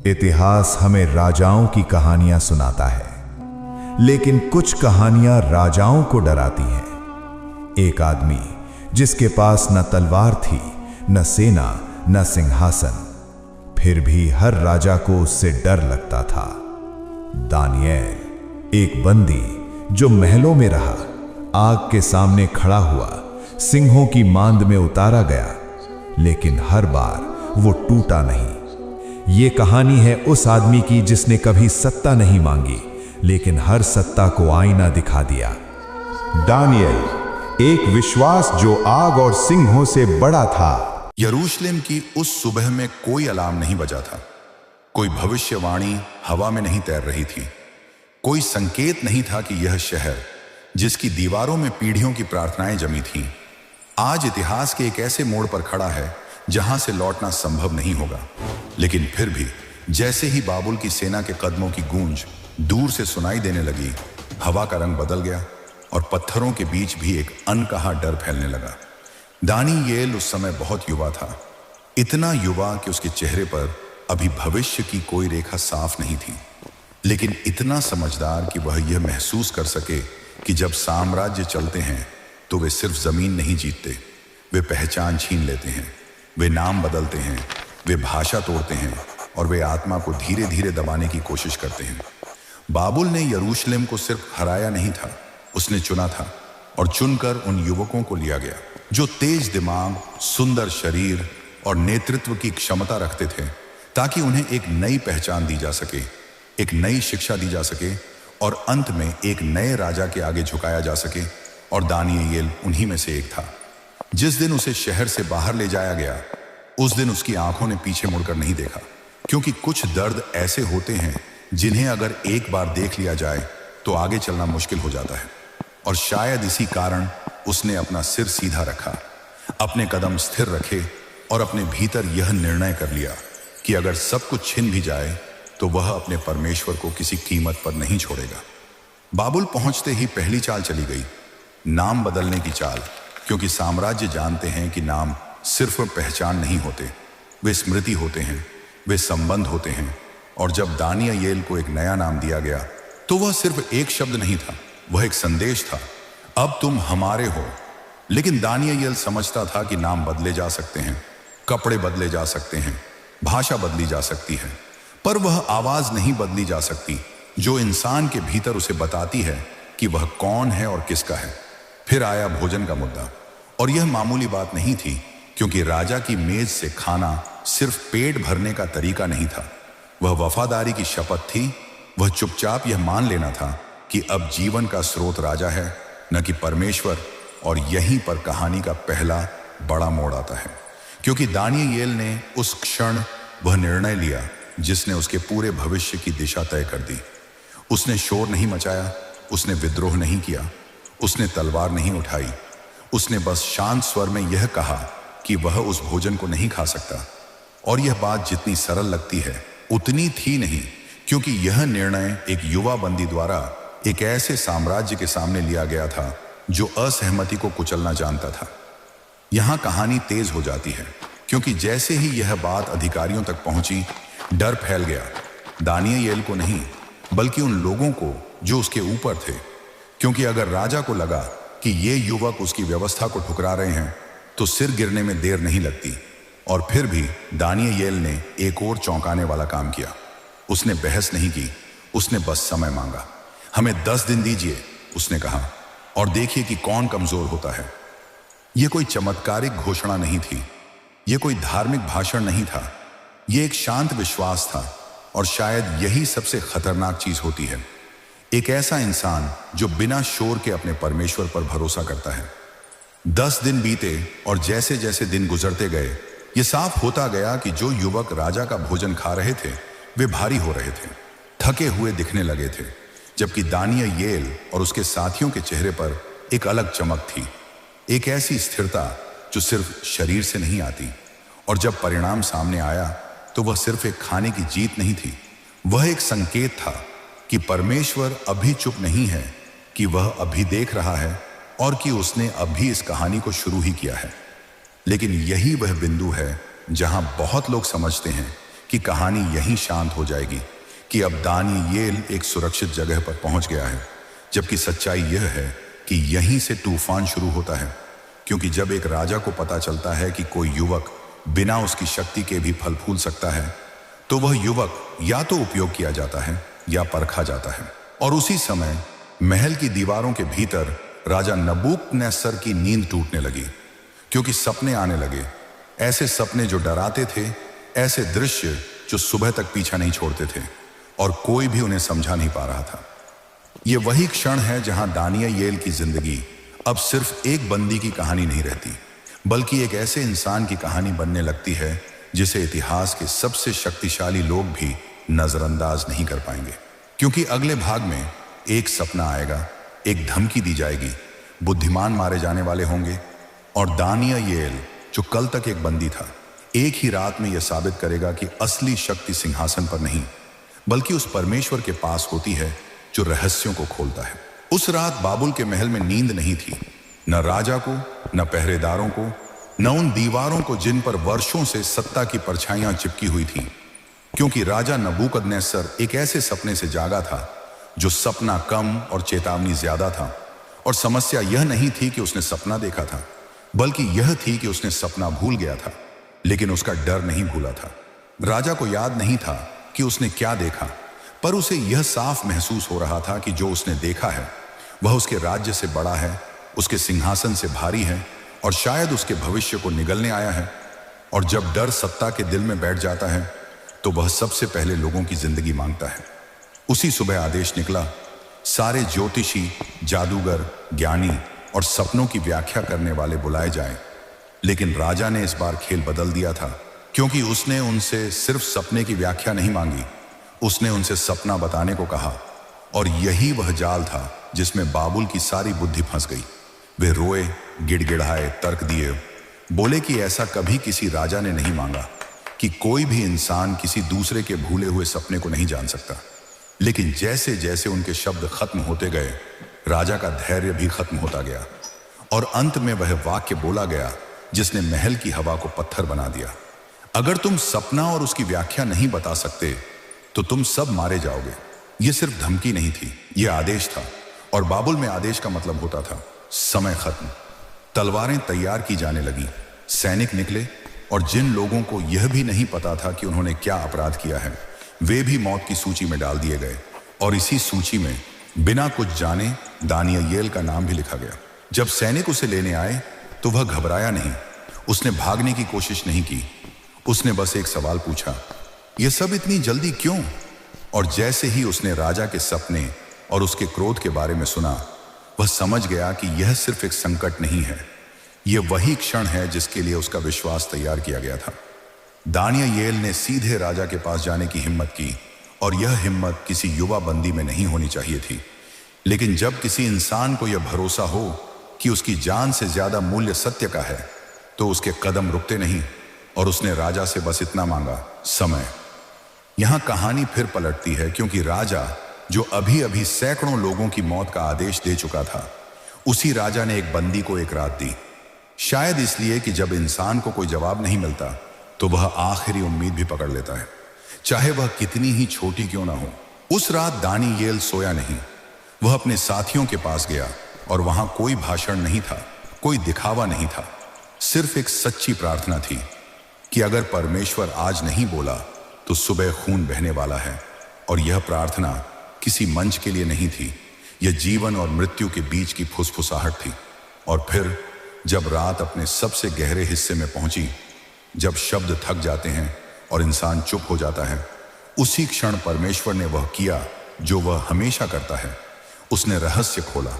इतिहास हमें राजाओं की कहानियां सुनाता है, लेकिन कुछ कहानियां राजाओं को डराती हैं। एक आदमी जिसके पास न तलवार थी, न सेना, न सिंहासन, फिर भी हर राजा को उससे डर लगता था। दानिएल, एक बंदी जो महलों में रहा, आग के सामने खड़ा हुआ, सिंहों की मांद में उतारा गया, लेकिन हर बार वो टूटा नहीं। ये कहानी है उस आदमी की जिसने कभी सत्ता नहीं मांगी, लेकिन हर सत्ता को आईना दिखा दिया। दानिएल, एक विश्वास जो आग और सिंहों से बड़ा था। यरूशलेम की उस सुबह में कोई अलार्म नहीं बजा था, कोई भविष्यवाणी हवा में नहीं तैर रही थी, कोई संकेत नहीं था कि यह शहर, जिसकी दीवारों में पीढ़ियों की प्रार्थनाएं जमी थीं, आज इतिहास के एक ऐसे मोड़ पर खड़ा है जहां से लौटना संभव नहीं होगा। लेकिन फिर भी जैसे ही बाबुल की सेना के कदमों की गूंज दूर से सुनाई देने लगी, हवा का रंग बदल गया और पत्थरों के बीच भी एक अनकहा डर फैलने लगा। दानिएल उस समय बहुत युवा था, इतना युवा कि उसके चेहरे पर अभी भविष्य की कोई रेखा साफ नहीं थी, लेकिन इतना समझदार कि वह यह महसूस कर सके कि जब साम्राज्य चलते हैं तो वे सिर्फ जमीन नहीं जीतते, वे पहचान छीन लेते हैं, वे नाम बदलते हैं, वे भाषा तोड़ते हैं और वे आत्मा को धीरे धीरे दबाने की कोशिश करते हैं। बाबुल ने यरूशलेम को सिर्फ हराया नहीं था, उसने चुना था, और चुनकर उन युवकों को लिया गया जो तेज दिमाग, सुंदर शरीर और नेतृत्व की क्षमता रखते थे, ताकि उन्हें एक नई पहचान दी जा सके, एक नई शिक्षा दी जा सके और अंत में एक नए राजा के आगे झुकाया जा सके। और दानिएल उन्हीं में से एक था। जिस दिन उसे शहर से बाहर ले जाया गया, उस दिन उसकी आंखों ने पीछे मुड़कर नहीं देखा, क्योंकि कुछ दर्द ऐसे होते हैं जिन्हें अगर एक बार देख लिया जाए तो आगे चलना मुश्किल हो जाता है। और शायद इसी कारण उसने अपना सिर सीधा रखा, अपने कदम स्थिर रखे और अपने भीतर यह निर्णय कर लिया कि अगर सब कुछ छिन भी जाए तो वह अपने परमेश्वर को किसी कीमत पर नहीं छोड़ेगा। बाबुल पहुंचते ही पहली चाल चली गई, नाम बदलने की चाल, क्योंकि साम्राज्य जानते हैं कि नाम सिर्फ पहचान नहीं होते, वे स्मृति होते हैं, वे संबंध होते हैं। और जब दानिएल को एक नया नाम दिया गया तो वह सिर्फ एक शब्द नहीं था, वह एक संदेश था, अब तुम हमारे हो। लेकिन दानिएल समझता था कि नाम बदले जा सकते हैं, कपड़े बदले जा सकते हैं, भाषा बदली जा सकती है, पर वह आवाज नहीं बदली जा सकती जो इंसान के भीतर उसे बताती है कि वह कौन है और किसका है। फिर आया भोजन का मुद्दा, और यह मामूली बात नहीं थी, क्योंकि राजा की मेज से खाना सिर्फ पेट भरने का तरीका नहीं था, वह वफादारी की शपथ थी। वह चुपचाप यह मान लेना था कि अब जीवन का स्रोत राजा है, न कि परमेश्वर। और यहीं पर कहानी का पहला बड़ा मोड़ आता है, क्योंकि दानिएल ने उस क्षण वह निर्णय लिया जिसने उसके पूरे भविष्य की दिशा तय कर दी। उसने शोर नहीं मचाया, उसने विद्रोह नहीं किया, उसने तलवार नहीं उठाई, उसने बस शांत स्वर में यह कहा कि वह उस भोजन को नहीं खा सकता। और यह बात जितनी सरल लगती है उतनी थी नहीं, क्योंकि यह निर्णय एक युवा बंदी द्वारा एक ऐसे साम्राज्य के सामने लिया गया था जो असहमति को कुचलना जानता था। यहां कहानी तेज हो जाती है, क्योंकि जैसे ही यह बात अधिकारियों तक पहुंची, डर फैल गया, दानिएल को नहीं बल्कि उन लोगों को जो उसके ऊपर थे। क्योंकि अगर राजा को लगा कि ये युवक उसकी व्यवस्था को ठुकरा रहे हैं तो सिर गिरने में देर नहीं लगती। और फिर भी दानिएल ने एक और चौंकाने वाला काम किया। उसने बहस नहीं की, उसने बस समय मांगा। हमें 10 दिन दीजिए, उसने कहा, और देखिए कि कौन कमजोर होता है। यह कोई चमत्कारिक घोषणा नहीं थी, यह कोई धार्मिक भाषण नहीं था, यह एक शांत विश्वास था। और शायद यही सबसे खतरनाक चीज होती है, एक ऐसा इंसान जो बिना शोर के अपने परमेश्वर पर भरोसा करता है। 10 दिन बीते और जैसे जैसे दिन गुजरते गए, यह साफ होता गया कि जो युवक राजा का भोजन खा रहे थे वे भारी हो रहे थे, थके हुए दिखने लगे थे, जबकि दानिएल और उसके साथियों के चेहरे पर एक अलग चमक थी, एक ऐसी स्थिरता जो सिर्फ शरीर से नहीं आती। और जब परिणाम सामने आया तो वह सिर्फ एक खाने की जीत नहीं थी, वह एक संकेत था कि परमेश्वर अभी चुप नहीं है, कि वह अभी देख रहा है और कि उसने अभी इस कहानी को शुरू ही किया है। लेकिन यही वह बिंदु है जहां बहुत लोग समझते हैं कि कहानी यहीं शांत हो जाएगी, कि अब दानियेल एक सुरक्षित जगह पर पहुंच गया है, जबकि सच्चाई यह है कि यहीं से तूफान शुरू होता है। क्योंकि जब एक राजा को पता चलता है कि कोई युवक बिना उसकी शक्ति के भी फल फूल सकता है, तो वह युवक या तो उपयोग किया जाता है या परखा जाता है। और उसी समय महल की दीवारों के भीतर राजा नबूकदनेस्सर की नींद टूटने लगी, क्योंकि सपने आने लगे, ऐसे सपने जो डराते थे, ऐसे दृश्य जो सुबह तक पीछा नहीं छोड़ते थे और कोई भी उन्हें समझा नहीं पा रहा था। यह वही क्षण है जहां दानियेल की जिंदगी अब सिर्फ एक बंदी की कहानी नहीं रहती, बल्कि एक ऐसे इंसान की कहानी बनने लगती है जिसे इतिहास के सबसे शक्तिशाली लोग भी नजरअंदाज नहीं कर पाएंगे। क्योंकि अगले भाग में एक सपना आएगा, एक धमकी दी जाएगी, बुद्धिमान मारे जाने वाले होंगे और दानियेल जो कल तक एक बंदी था, एक ही रात में यह साबित करेगा कि असली शक्ति सिंहासन पर नहीं बल्कि उस परमेश्वर के पास होती है जो रहस्यों को खोलता है। उस रात बाबुल के महल में नींद नहीं थी, न राजा को, न पहरेदारों को, न उन दीवारों को जिन पर वर्षों से सत्ता की परछाइयां चिपकी हुई थीं, क्योंकि राजा नबूकदनेस्सर एक ऐसे सपने से जागा था जो सपना कम और चेतावनी ज्यादा था। और समस्या यह नहीं थी कि उसने सपना देखा था, बल्कि यह थी कि उसने सपना भूल गया था, लेकिन उसका डर नहीं भूला था। राजा को याद नहीं था कि उसने क्या देखा, पर उसे यह साफ महसूस हो रहा था कि जो उसने देखा है वह उसके राज्य से बड़ा है, उसके सिंहासन से भारी है और शायद उसके भविष्य को निगलने आया है। और जब डर सत्ता के दिल में बैठ जाता है तो वह सबसे पहले लोगों की जिंदगी मांगता है। उसी सुबह आदेश निकला, सारे ज्योतिषी, जादूगर, ज्ञानी और सपनों की व्याख्या करने वाले बुलाए जाएं। लेकिन राजा ने इस बार खेल बदल दिया था, क्योंकि उसने उनसे सिर्फ सपने की व्याख्या नहीं मांगी, उसने उनसे सपना बताने को कहा। और यही वह जाल था जिसमें बाबुल की सारी बुद्धि फंस गई। वे रोए, गिड़गिड़ाए, तर्क दिए, बोले कि ऐसा कभी किसी राजा ने नहीं मांगा, कि कोई भी इंसान किसी दूसरे के भूले हुए सपने को नहीं जान सकता। लेकिन जैसे जैसे उनके शब्द खत्म होते गए, राजा का धैर्य भी खत्म होता गया और अंत में वह वाक्य बोला गया जिसने महल की हवा को पत्थर बना दिया। अगर तुम सपना और उसकी व्याख्या नहीं बता सकते तो तुम सब मारे जाओगे। यह सिर्फ धमकी नहीं थी, यह आदेश था। और बाबुल में आदेश का मतलब होता था समय खत्म। तलवारें तैयार की जाने लगी, सैनिक निकले और जिन लोगों को यह भी नहीं पता था कि उन्होंने क्या अपराध किया है, वे भी मौत की सूची में डाल दिए गए। और इसी सूची में बिना कुछ जाने दानियेल का नाम भी लिखा गया। जब सैनिक उसे लेने आए तो वह घबराया नहीं, उसने भागने की कोशिश नहीं की, उसने बस एक सवाल पूछा, यह सब इतनी जल्दी क्यों? और जैसे ही उसने राजा के सपने और उसके क्रोध के बारे में सुना, वह समझ गया कि यह सिर्फ एक संकट नहीं है, यह वही क्षण है जिसके लिए उसका विश्वास तैयार किया गया था। दानियेल ने सीधे राजा के पास जाने की हिम्मत की, और यह हिम्मत किसी युवा बंदी में नहीं होनी चाहिए थी। लेकिन जब किसी इंसान को यह भरोसा हो कि उसकी जान से ज्यादा मूल्य सत्य का है, तो उसके कदम रुकते नहीं। और उसने राजा से बस इतना मांगा, समय। यहां कहानी फिर पलटती है, क्योंकि राजा जो अभी अभी सैकड़ों लोगों की मौत का आदेश दे चुका था, उसी राजा ने एक बंदी को एक रात दी। शायद इसलिए कि जब इंसान को कोई जवाब नहीं मिलता तो वह आखिरी उम्मीद भी पकड़ लेता है, चाहे वह कितनी ही छोटी क्यों ना हो। उस रात दानियेल सोया नहीं, वह अपने साथियों के पास गया और वहां कोई भाषण नहीं था, कोई दिखावा नहीं था, सिर्फ एक सच्ची प्रार्थना थी कि अगर परमेश्वर आज नहीं बोला तो सुबह खून बहने वाला है। और यह प्रार्थना किसी मंच के लिए नहीं थी, यह जीवन और मृत्यु के बीच की फुसफुसाहट थी। और फिर जब रात अपने सबसे गहरे हिस्से में पहुंची, जब शब्द थक जाते हैं और इंसान चुप हो जाता है, उसी क्षण परमेश्वर ने वह किया जो वह हमेशा करता है, उसने रहस्य खोला।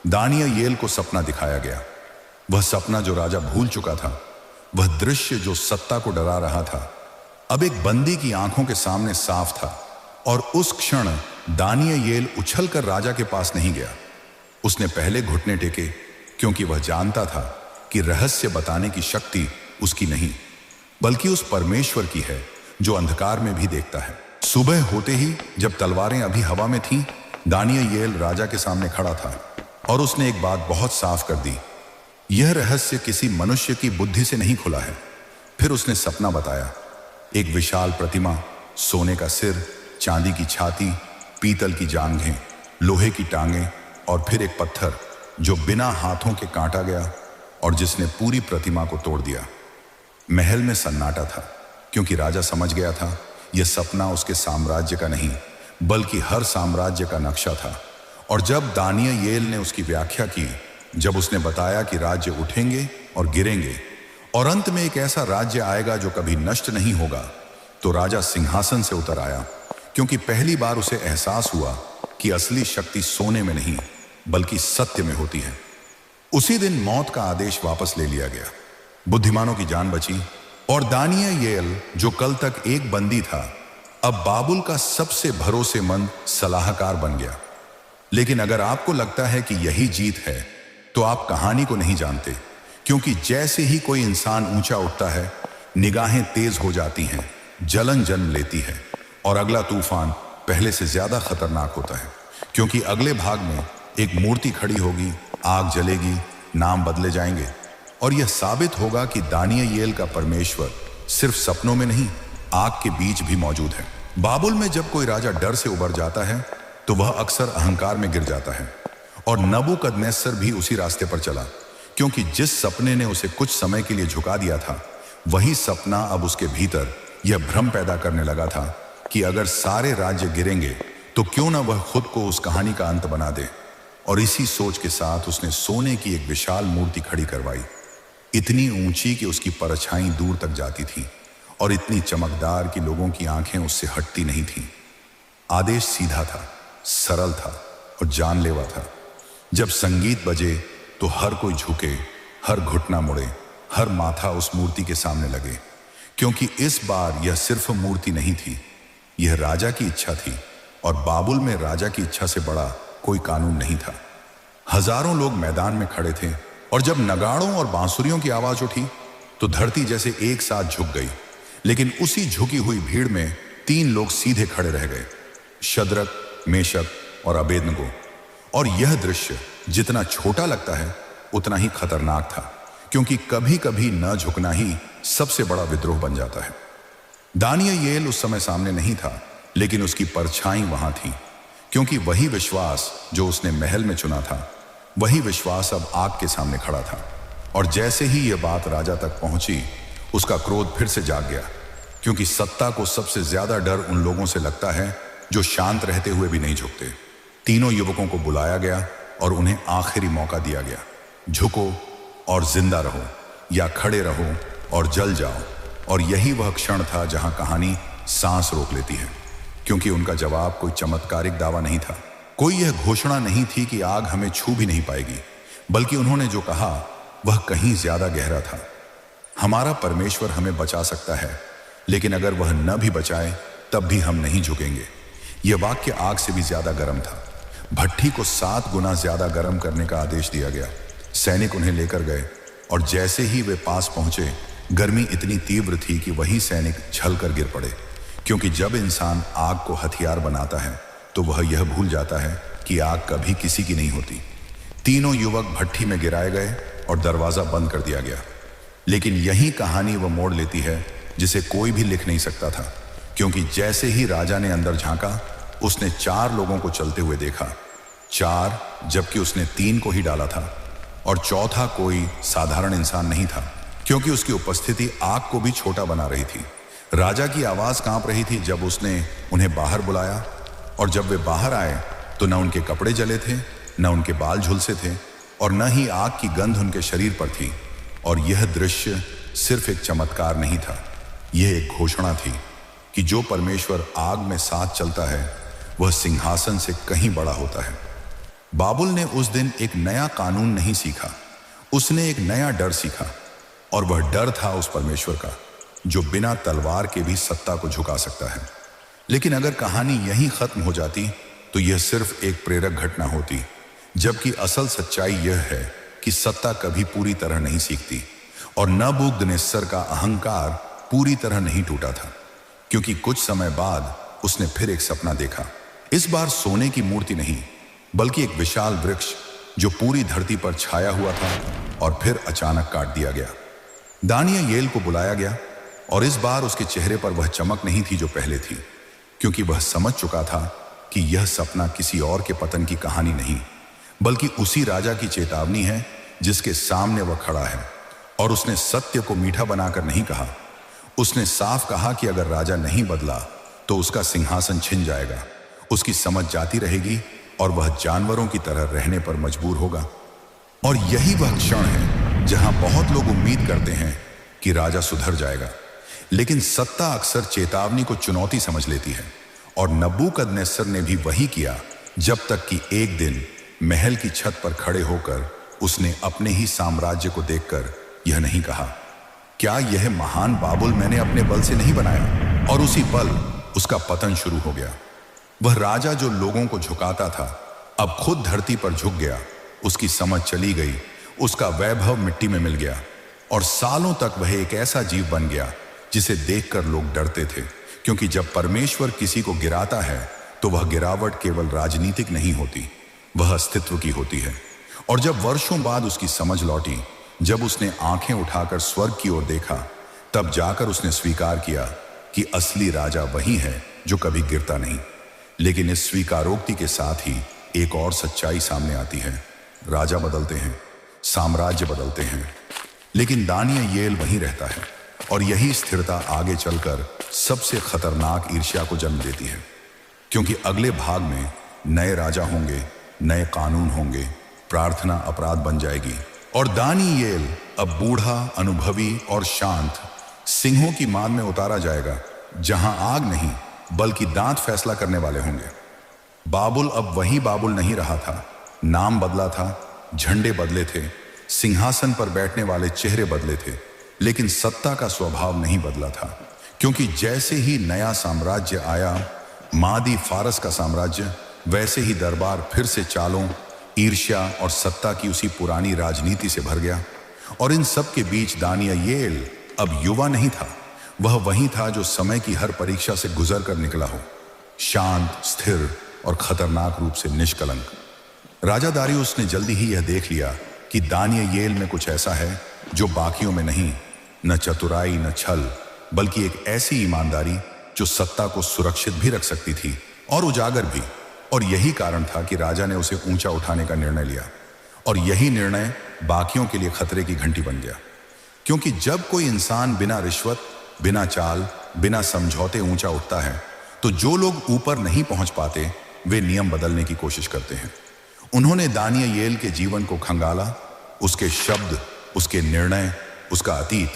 दानियेल को सपना दिखाया गया, वह सपना जो राजा भूल चुका था, वह दृश्य जो सत्ता को डरा रहा था, अब एक बंदी की आंखों के सामने साफ था। और उस क्षण दानियेल उछलकर राजा के पास नहीं गया, उसने पहले घुटने टेके, क्योंकि वह जानता था कि रहस्य बताने की शक्ति उसकी नहीं, बल्कि उस परमेश्वर की है जो अंधकार में भी देखता है। सुबह होते ही जब तलवारें अभी हवा में थीं, दानियेल राजा के सामने खड़ा था और उसने एक बात बहुत साफ कर दी, यह रहस्य किसी मनुष्य की बुद्धि से नहीं खुला है। फिर उसने सपना बताया, एक विशाल प्रतिमा, सोने का सिर, चांदी की छाती, पीतल की जांघें, लोहे की टांगें और फिर एक पत्थर जो बिना हाथों के काटा गया और जिसने पूरी प्रतिमा को तोड़ दिया। महल में सन्नाटा था, क्योंकि राजा समझ गया था यह सपना उसके साम्राज्य का नहीं बल्कि हर साम्राज्य का नक्शा था। और जब दानियेल ने उसकी व्याख्या की, जब उसने बताया कि राज्य उठेंगे और गिरेंगे और अंत में एक ऐसा राज्य आएगा जो कभी नष्ट नहीं होगा, तो राजा सिंहासन से उतर आया, क्योंकि पहली बार उसे एहसास हुआ कि असली शक्ति सोने में नहीं बल्कि सत्य में होती है। उसी दिन मौत का आदेश वापस ले लिया गया। बुद्धिमानों की जान बची और दानियेल, जो कल तक एक बंदी था, अब बाबुल का सबसे भरोसेमंद सलाहकार बन गया। लेकिन अगर आपको लगता है कि यही जीत है, तो आप कहानी को नहीं जानते, क्योंकि जैसे ही कोई इंसान ऊंचा उठता है, निगाहें तेज हो जाती हैं, जलन जन्म लेती है और अगला तूफान पहले से ज्यादा खतरनाक होता है, क्योंकि अगले भाग में एक मूर्ति खड़ी होगी, आग जलेगी, नाम बदले जाएंगे और यह साबित होगा कि दानियेल का परमेश्वर सिर्फ सपनों में नहीं, आग के बीच भी मौजूद है। बाबुल में जब कोई राजा डर से उबर जाता है तो वह अक्सर अहंकार में गिर जाता है, और नबूकदनेस्सर भी उसी रास्ते पर चला, क्योंकि जिस सपने ने उसे कुछ समय के लिए झुका दिया था, वही सपना अब उसके भीतर यह भ्रम पैदा करने लगा था कि अगर सारे राज्य गिरेंगे तो क्यों ना वह खुद को उस कहानी का अंत बना दे। और इसी सोच के साथ उसने सोने की एक विशाल मूर्ति खड़ी करवाई, इतनी ऊंची कि उसकी परछाई दूर तक जाती थी और इतनी चमकदार कि लोगों की आंखें उससे हटती नहीं थीं। आदेश सीधा था, सरल था और जानलेवा था। जब संगीत बजे तो हर कोई झुके, हर घुटना मुड़े, हर माथा उस मूर्ति के सामने लगे, क्योंकि इस बार यह सिर्फ मूर्ति नहीं थी, यह राजा की इच्छा थी, और बाबुल में राजा की इच्छा से बड़ा कोई कानून नहीं था। हजारों लोग मैदान में खड़े थे और जब नगाड़ों और बांसुरियों की आवाज उठी तो धरती जैसे एक साथ झुक गई। लेकिन उसी झुकी हुई भीड़ में 3 लोग सीधे खड़े रह गए, शद्रक, मेशक और अबेदनगो। और यह दृश्य जितना छोटा लगता है उतना ही खतरनाक था, क्योंकि कभी कभी न झुकना ही सबसे बड़ा विद्रोह बन जाता है। दानियेल उस समय सामने नहीं था, लेकिन उसकी परछाई वहां थी, क्योंकि वही विश्वास जो उसने महल में चुना था, वही विश्वास अब आग के सामने खड़ा था। और जैसे ही यह बात राजा तक पहुंची, उसका क्रोध फिर से जाग गया, क्योंकि सत्ता को सबसे ज्यादा डर उन लोगों से लगता है जो शांत रहते हुए भी नहीं झुकते। तीनों युवकों को बुलाया गया और उन्हें आखिरी मौका दिया गया, झुको और जिंदा रहो या खड़े रहो और जल जाओ। और यही वह क्षण था जहां कहानी सांस रोक लेती है, क्योंकि उनका जवाब कोई चमत्कारिक दावा नहीं था, कोई यह घोषणा नहीं थी कि आग हमें छू भी नहीं पाएगी, बल्कि उन्होंने जो कहा वह कहीं ज्यादा गहरा था। हमारा परमेश्वर हमें बचा सकता है, लेकिन अगर वह न भी बचाए तब भी हम नहीं झुकेंगे। यह वाक्य आग से भी ज्यादा गर्म था। भट्ठी को 7 गुना ज्यादा गर्म करने का आदेश दिया गया। सैनिक उन्हें लेकर गए और जैसे ही वे पास पहुंचे, गर्मी इतनी तीव्र थी कि वही सैनिक छल कर गिर पड़े, क्योंकि जब इंसान आग को हथियार बनाता है तो वह यह भूल जाता है कि आग कभी किसी की नहीं होती। तीनों युवक भट्ठी में गिराए गए और दरवाजा बंद कर दिया गया। लेकिन यही कहानी वह मोड़ लेती है जिसे कोई भी लिख नहीं सकता था, क्योंकि जैसे ही राजा ने अंदर झांका, उसने 4 लोगों को चलते हुए देखा। 4, जबकि उसने 3 को ही डाला था, और चौथा कोई साधारण इंसान नहीं था, क्योंकि उसकी उपस्थिति आग को भी छोटा बना रही थी। राजा की आवाज कांप रही थी जब उसने उन्हें बाहर बुलाया, और जब वे बाहर आए तो न उनके कपड़े जले थे, न उनके बाल झुलसे थे, और न ही आग की गंध उनके शरीर पर थी। और यह दृश्य सिर्फ एक चमत्कार नहीं था, यह एक घोषणा थी कि जो परमेश्वर आग में साथ चलता है वह सिंहासन से कहीं बड़ा होता है। बाबुल ने उस दिन एक नया कानून नहीं सीखा, उसने एक नया डर सीखा, और वह डर था उस परमेश्वर का जो बिना तलवार के भी सत्ता को झुका सकता है। लेकिन अगर कहानी यहीं खत्म हो जाती तो यह सिर्फ एक प्रेरक घटना होती, जबकि असल सच्चाई यह है कि सत्ता कभी पूरी तरह नहीं सीखती, और नबूकदनेस्सर का अहंकार पूरी तरह नहीं टूटा था, क्योंकि कुछ समय बाद उसने फिर एक सपना देखा। इस बार सोने की मूर्ति नहीं, बल्कि एक विशाल वृक्ष जो पूरी धरती पर छाया हुआ था और फिर अचानक काट दिया गया। दानियेल को बुलाया गया और इस बार उसके चेहरे पर वह चमक नहीं थी जो पहले थी, क्योंकि वह समझ चुका था कि यह सपना किसी और के पतन की कहानी नहीं, बल्कि उसी राजा की चेतावनी है जिसके सामने वह खड़ा है। और उसने सत्य को मीठा बनाकर नहीं कहा, उसने साफ कहा कि अगर राजा नहीं बदला तो उसका सिंहासन छिन जाएगा, उसकी समझ जाती रहेगी और वह जानवरों की तरह रहने पर मजबूर होगा। और यही वह क्षण है जहां बहुत लोग उम्मीद करते हैं कि राजा सुधर जाएगा, लेकिन सत्ता अक्सर चेतावनी को चुनौती समझ लेती है। और नबूकदनेस्सर ने भी वही किया, जब तक कि एक दिन महल की छत पर खड़े होकर उसने अपने ही साम्राज्य को देखकर यह नहीं कहा, क्या यह महान बाबुल मैंने अपने बल से नहीं बनाया? और उसी पल उसका पतन शुरू हो गया। वह राजा जो लोगों को झुकाता था अब खुद धरती पर झुक गया, उसकी समझ चली गई, उसका वैभव मिट्टी में मिल गया और सालों तक वह एक ऐसा जीव बन गया जिसे देखकर लोग डरते थे, क्योंकि जब परमेश्वर किसी को गिराता है तो वह गिरावट केवल राजनीतिक नहीं होती, वह अस्तित्व की होती है। और जब वर्षों बाद उसकी समझ लौटी, जब उसने आंखें उठाकर स्वर्ग की ओर देखा, तब जाकर उसने स्वीकार किया कि असली राजा वही है जो कभी गिरता नहीं। लेकिन इस स्वीकारोक्ति के साथ ही एक और सच्चाई सामने आती है, राजा बदलते हैं, साम्राज्य बदलते हैं, लेकिन दानियेल वहीं रहता है। और यही स्थिरता आगे चलकर सबसे खतरनाक ईर्ष्या को जन्म देती है, क्योंकि अगले भाग में नए राजा होंगे, नए कानून होंगे, प्रार्थना अपराध बन जाएगी और दानियेल अब बूढ़ा, अनुभवी और शांत सिंहों की मान में उतारा जाएगा, जहां आग नहीं बल्कि दांत फैसला करने वाले होंगे। बाबुल अब वही बाबुल नहीं रहा था, नाम बदला था, झंडे बदले थे, सिंहासन पर बैठने वाले चेहरे बदले थे, लेकिन सत्ता का स्वभाव नहीं बदला था। क्योंकि जैसे ही नया साम्राज्य आया, मादी फारस का साम्राज्य, वैसे ही दरबार फिर से चालों, ईर्ष्या और सत्ता की उसी पुरानी राजनीति से भर गया। और इन सब के बीच दानियेल अब युवा नहीं था, वह वही था जो समय की हर परीक्षा से गुजर कर निकला हो, शांत, स्थिर और खतरनाक रूप से निष्कलंक। राजा दारियुस ने जल्दी ही यह देख लिया कि दानियेल में कुछ ऐसा है जो बाकियों में नहीं, न चतुराई न छल, बल्कि एक ऐसी ईमानदारी जो सत्ता को सुरक्षित भी रख सकती थी और उजागर भी। और यही कारण था कि राजा ने उसे ऊंचा उठाने का निर्णय लिया, और यही निर्णय बाकियों के लिए खतरे की घंटी बन गया। क्योंकि जब कोई इंसान बिना रिश्वत, बिना चाल, बिना समझौते ऊंचा उठता है, तो जो लोग ऊपर नहीं पहुंच पाते वे नियम बदलने की कोशिश करते हैं। उन्होंने दानियेल के जीवन को खंगाला, उसके शब्द, उसके निर्णय, उसका अतीत,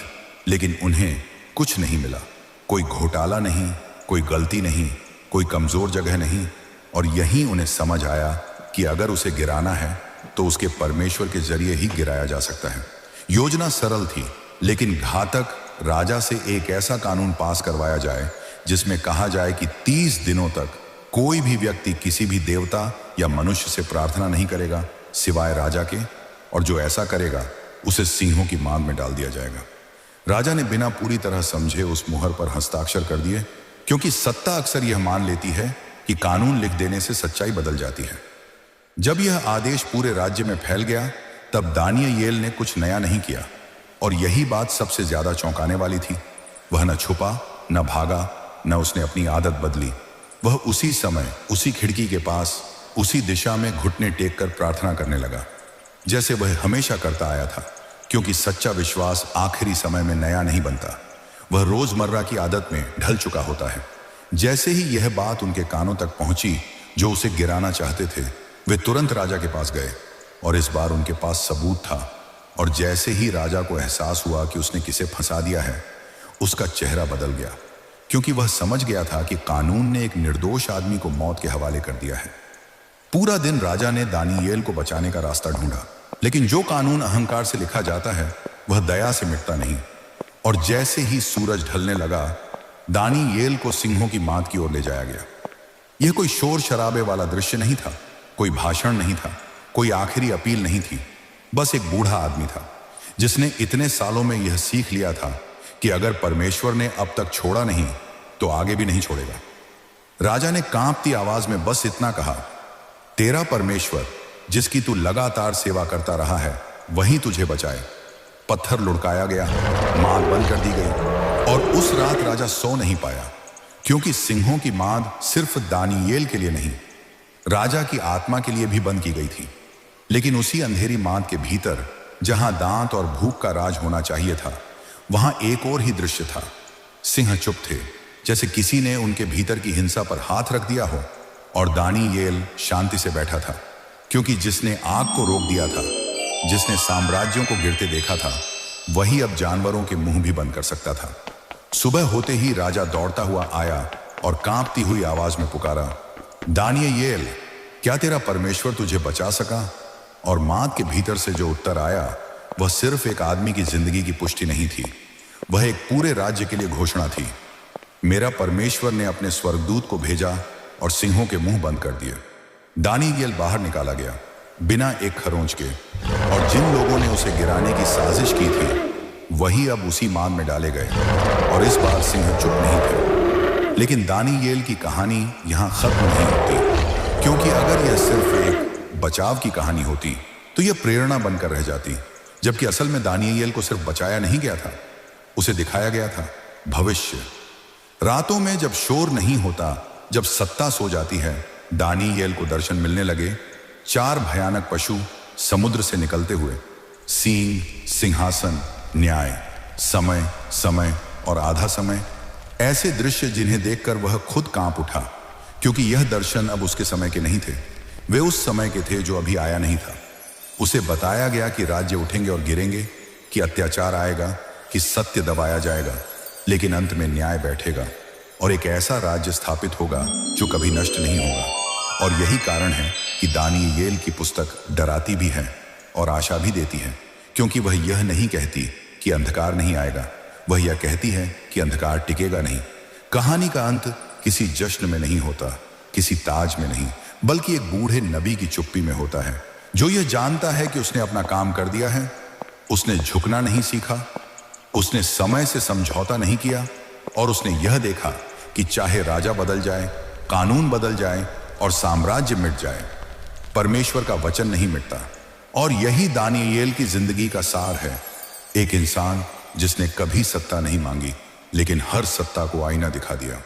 लेकिन उन्हें कुछ नहीं मिला। कोई घोटाला नहीं, कोई गलती नहीं, कोई कमजोर जगह नहीं। और यही उन्हें समझ आया कि अगर उसे गिराना है तो उसके परमेश्वर के जरिए ही गिराया जा सकता है। योजना सरल थी, लेकिन घातक। राजा से एक ऐसा कानून पास करवाया जाए जिसमें कहा जाए कि 30 दिनों तक कोई भी व्यक्ति किसी भी देवता या मनुष्य से प्रार्थना नहीं करेगा सिवाय राजा के, और जो ऐसा करेगा उसे सिंहों की मांद में डाल दिया जाएगा। राजा ने बिना पूरी तरह समझे उस मुहर पर हस्ताक्षर कर दिए, क्योंकि सत्ता अक्सर यह मान लेती है कि कानून लिख देने से सच्चाई बदल जाती है। जब यह आदेश पूरे राज्य में फैल गया, तब दानियेल ने कुछ नया नहीं किया, और यही बात सबसे ज्यादा चौंकाने वाली थी। वह न छुपा, न भागा, न उसने अपनी आदत बदली। वह उसी समय, उसी खिड़की के पास, उसी दिशा में घुटने टेक कर प्रार्थना करने लगा, जैसे वह हमेशा करता आया था। क्योंकि सच्चा विश्वास आखिरी समय में नया नहीं बनता, वह रोजमर्रा की आदत में ढल चुका होता है। जैसे ही यह बात उनके कानों तक पहुंची जो उसे गिराना चाहते थे, वे तुरंत राजा के पास गए, और इस बार उनके पास सबूत था। और जैसे ही राजा को एहसास हुआ कि उसने किसे फंसा दिया है, उसका चेहरा बदल गया, क्योंकि वह समझ गया था कि कानून ने एक निर्दोष आदमी को मौत के हवाले कर दिया है। पूरा दिन राजा ने दानियेल को बचाने का रास्ता ढूंढा, लेकिन जो कानून अहंकार से लिखा जाता है वह दया से मिटता नहीं। और जैसे ही सूरज ढलने लगा, दानियेल को सिंहों की माद की ओर ले जाया गया। यह कोई शोर शराबे वाला दृश्य नहीं था, कोई भाषण नहीं था, कोई आखिरी अपील नहीं थी। बस एक बूढ़ा आदमी था जिसने इतने सालों में यह सीख लिया था कि अगर परमेश्वर ने अब तक छोड़ा नहीं तो आगे भी नहीं छोड़ेगा। राजा ने कांपती आवाज में बस इतना कहा, तेरा परमेश्वर जिसकी तू लगातार सेवा करता रहा है वही तुझे बचाए। पत्थर लुढ़काया गया, माद बंद कर दी गई और उस रात राजा सो नहीं पाया, क्योंकि सिंहों की मांद सिर्फ दानियेल के लिए नहीं, राजा की आत्मा के लिए भी बंद की गई थी। लेकिन उसी अंधेरी मांद के भीतर, जहां दांत और भूख का राज होना चाहिए था, वहां एक और ही दृश्य था। सिंह चुप थे, जैसे किसी ने उनके भीतर की हिंसा पर हाथ रख दिया हो, और दानियेल शांति से बैठा था, क्योंकि जिसने आग को रोक दिया था, जिसने साम्राज्यों को गिरते देखा था, वही अब जानवरों के मुंह भी बंद कर सकता था। सुबह होते ही राजा दौड़ता हुआ आया और कांपती हुई आवाज में पुकारा, दानियेल, क्या तेरा परमेश्वर तुझे बचा सका? और मांद के भीतर से जो उत्तर आया, वह सिर्फ एक आदमी की जिंदगी की पुष्टि नहीं थी, वह एक पूरे राज्य के लिए घोषणा थी। मेरा परमेश्वर ने अपने स्वर्गदूत को भेजा और सिंहों के मुंह बंद कर दिए। दानियेल बाहर निकाला गया, बिना एक खरोंच के, और जिन लोगों ने उसे गिराने की साजिश की थी, वही अब उसी मांद में डाले गए। और इस बार सिंह चुप नहीं थे। लेकिन दानियेल की कहानी यहां खत्म नहीं होती, क्योंकि अगर यह सिर्फ एक बचाव की कहानी होती तो यह प्रेरणा बनकर रह जाती। जबकि असल में दानियेल को सिर्फ बचाया नहीं गया था, उसे दिखाया गया था भविष्य। रातों में जब शोर नहीं होता, जब सत्ता सो जाती है, दानियेल को दर्शन मिलने लगे। 4 भयानक पशु समुद्र से निकलते हुए, सींग, सिंहासन, न्याय, समय, समय और आधा समय, ऐसे दृश्य जिन्हें देखकर वह खुद कांप उठा, क्योंकि यह दर्शन अब उसके समय के नहीं थे, वे उस समय के थे जो अभी आया नहीं था। उसे बताया गया कि राज्य उठेंगे और गिरेंगे, कि अत्याचार आएगा, कि सत्य दबाया जाएगा, लेकिन अंत में न्याय बैठेगा और एक ऐसा राज्य स्थापित होगा जो कभी नष्ट नहीं होगा। और यही कारण है कि दानियेल की पुस्तक डराती भी है और आशा भी देती है, क्योंकि वह यह नहीं कहती कि अंधकार नहीं आएगा, वह यह कहती है कि अंधकार टिकेगा नहीं। कहानी का अंत किसी जश्न में नहीं होता, किसी ताज में नहीं, बल्कि एक बूढ़े नबी की चुप्पी में होता है, जो यह जानता है कि उसने अपना काम कर दिया है। उसने झुकना नहीं सीखा, उसने समय से समझौता नहीं किया, और उसने यह देखा कि चाहे राजा बदल जाए, कानून बदल जाए और साम्राज्य मिट जाए, परमेश्वर का वचन नहीं मिटता। और यही दानियेल की जिंदगी का सार है, एक इंसान जिसने कभी सत्ता नहीं मांगी, लेकिन हर सत्ता को आईना दिखा दिया।